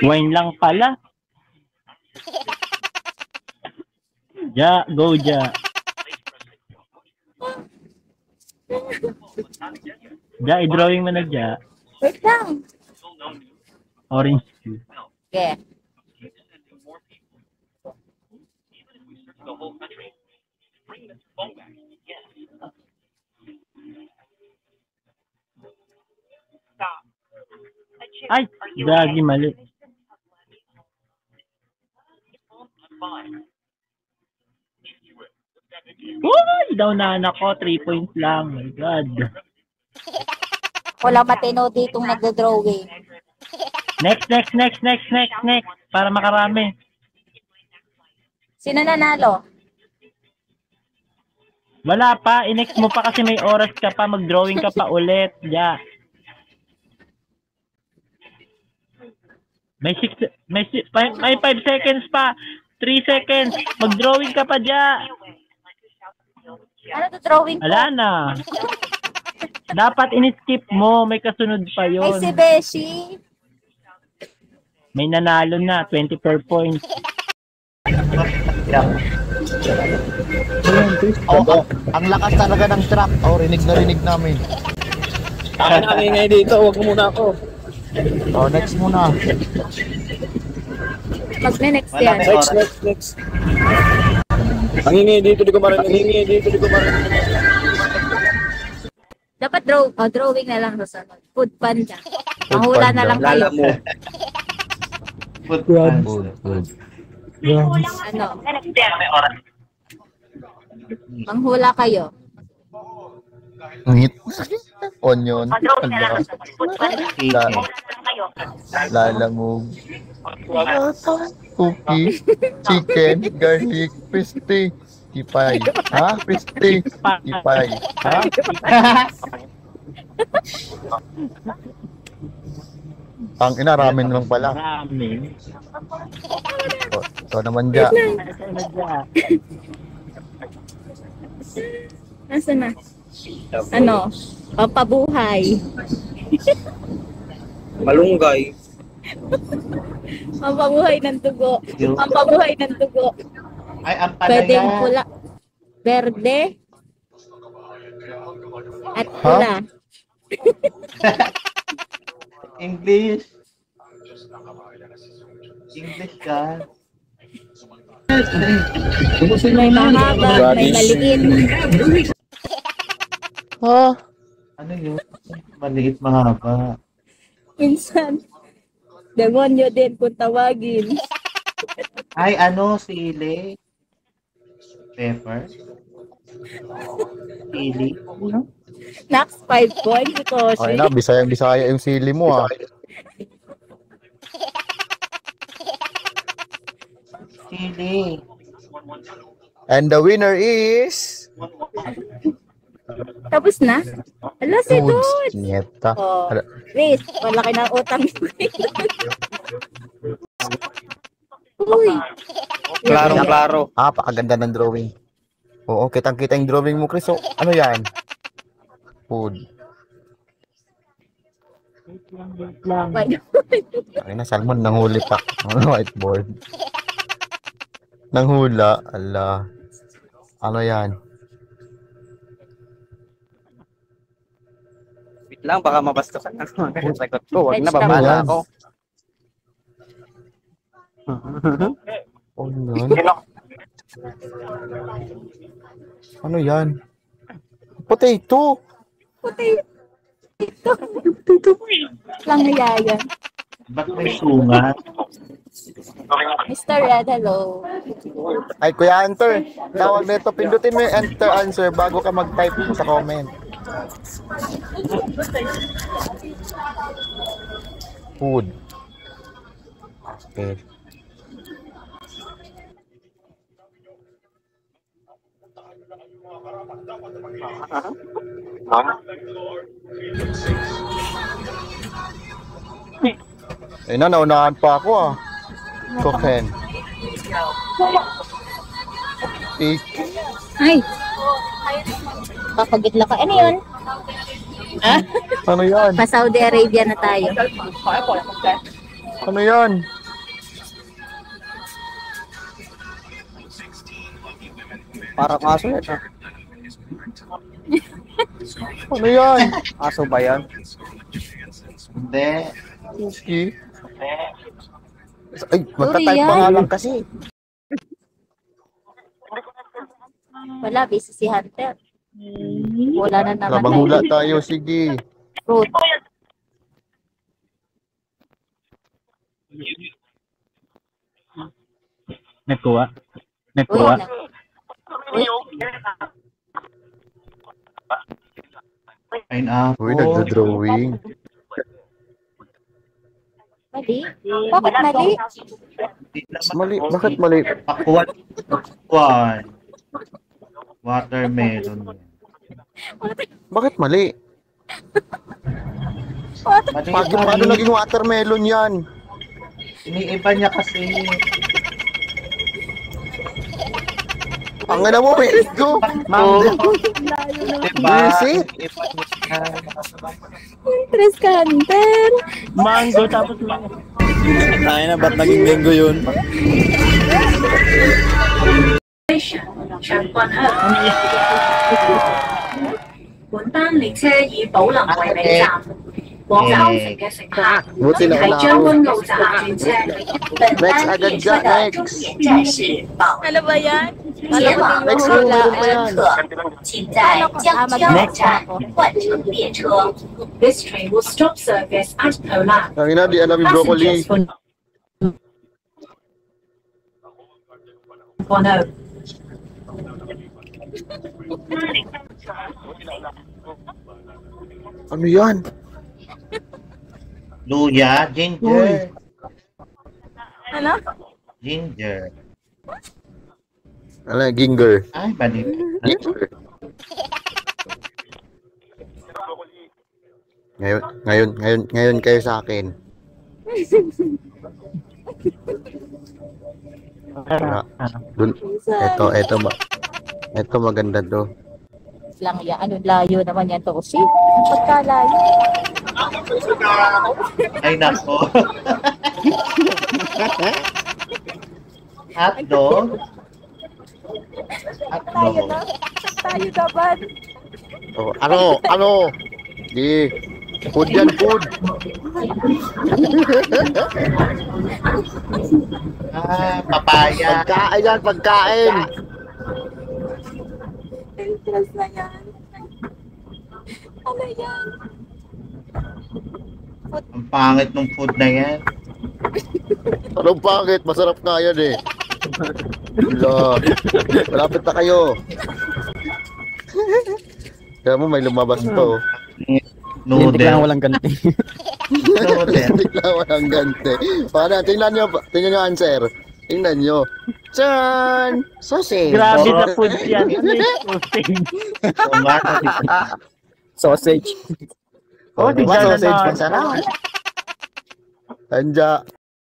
Wine lang pala. Ja, go Ja. Ja, i-drawing mo na Ja. Wait lang. Orange cube. Okay. Ay, gagi mali. Uy, down na anak ko. 3 points lang. My God. Wala matino ditong nagda-drawing. Next. Para makarami. Sino nanalo? Wala pa. I-next mo pa kasi may oras ka pa. Mag-drawing ka pa ulit. Ja. May 5 seconds pa. 3 seconds. Mag-drawing ka pa, Ja. Ano to drawing ko? Wala na. Dapat in-skip mo. May kasunod pa Ay, yon. si Beshi. May nanalo na. 24 points. Oh, ang lakas talaga ng truck. Oh, rinig namin. Kaya nakingay dito, wag mo muna ako. Oh, next muna. Mag-next yan. Next. Ang ingay dito, di ko marinig. Dapat drawing na lang sa sunod. Food panda. Mahula na lang kayo. Good. Ano? Manghula kayo. Ngit. Onion. Lalamog. Cookie. Chicken. Garlic. Crispy. Tipay. Ha? Crispy. Tipay. Ha? Ang ina, ramen lang pala. Ramen. Ito naman dyan. Nasaan na? Ano? Pampabuhay. Malunggay. Pampabuhay ng dugo. Pampabuhay ng dugo. Ay, ang Pwedeng pula. Verde. At pula. English ka. May mahaba, may maliit. Ha? Ano yun? Maliit, mahaba. Minsan, demonyo din kung tawagin. Ay, ano? Sili? Pepper? Sili? Ano? Next 5 points ito. Ay na, Bisaya yung sili mo ah. Sili. And the winner is... Tapos na? Ala, si Dude. Nieta. Oh, Chris, malaki na utang. Uy. Klaro. Ah, pakaganda ng drawing. Oo, kitang-kita yung drawing mo, Chris. Oh, ano yan? Food. Ay na, salmon, nanghuli pa. Whiteboard. Nanghula. Ala. Ano yan? Wait lang, baka mabastusan ako. Sagot ko, wag na, babala ako. Oh, yan. Ano yan? Potato. Lang niyaya. Ba't may sungat? Mr. Red, hello. Ay, Kuya Enter. Tawag nito, pindutin mo yung enter answer bago ka mag-type sa comment. Food. Okay. Eh na, naunahan pa ako ah. Koken. Ay. Kakagitla ka. Ano yun? Ano yan? Pa Saudi Arabia na tayo. Ano yan? Parang aso yan. Ano yan? Aso ba yan? Hindi. Husky? Ay, magta-type pa nga lang kasi. Wala, busy si Hunter. Wala na naman Habang hula tayo, sige. Fruit. Nagkuha. Uy, Nagkuha. Uy, Pineapple. Uy, nagdo-drawing. mali. Bakit mali? Mali, bakit mali? Pakuan. Pakuan. Watermelon. Bakit mali? Mali Paano yan. naging watermelon yan? Iniiba niya kasi. Ang ina mo, Pedro! Mango. Diba? Busy? Iniiba niya. Interest ka, Hunter. Mango tapos mango. Ay na, ba't naging mango yun? 上冠香。本班列車以寶林為尾站，往康城嘅乘客 Buti na 係 una 將 ako. 軍澳站轉車。本 Next 班 agad 列 dyan, 車的 next. 終點站是寶 Ano ba yan? 前往 Next 路 room, 的 meron pa 乘 yan. 客，請在江郊站換乘列車。This train will stop service at Poland. Ang ina, di alam yung broccoli. Passengers for Bono. Ano yan? Luya. Ginger. Ano? Ginger. Ano, ginger. Ay, mali. Ginger. Ngayon kayo sa akin. Dun, ito maganda to. Lang yan. Ano layo naman yan to? Si? Pagkalayo. Ay, nako. Hotdog. Tayo na. Tayo naman. Oh, ano? Di. Food yan, food. Papaya. Pagkain yan, pagkain. Interest na yan. Ano yan? Ang pangit ng food na yan. Anong pangit? Masarap nga yan eh. Wala. Malapit na kayo. Kaya mo may lumabas to. Noodle. walang ganti. Noodle. Hindi lang walang gante. Paano? Tingnan nyo answer. Tingnan nyo. Tsan! Sausage. Grabe na food yan. Ano yung posting? Oo nga, kasi Sausage. Oh, diba tignan na sausage natin. masarap? Tanja.